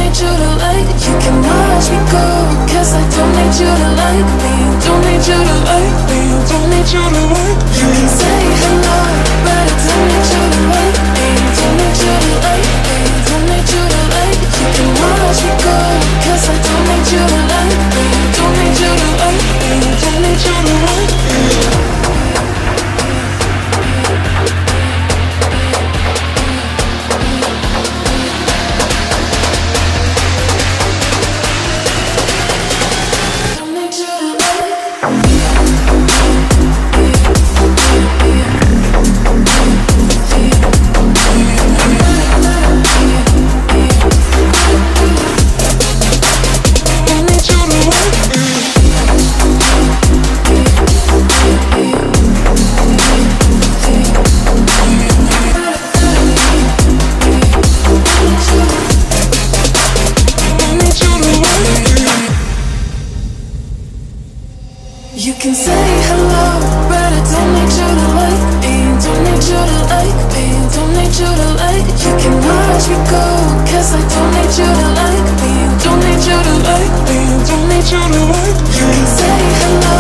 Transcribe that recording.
need you to like. You can watch me go, 'cause I don't need you to like me. Don't need you to like me. Don't need you to like me. You can say hello, but I don't need you to like me. Don't need you to like me. Don't need you to like. You can watch me go, 'cause I don't need you to like me. Don't need you to like me. Don't need you to like me. You can say hello, but I don't need you to like me. Don't need you to like me. Don't need you to like. You can watch me go, 'cause I don't need you to like me. Don't need you to like me. Don't need you to like. You can say hello,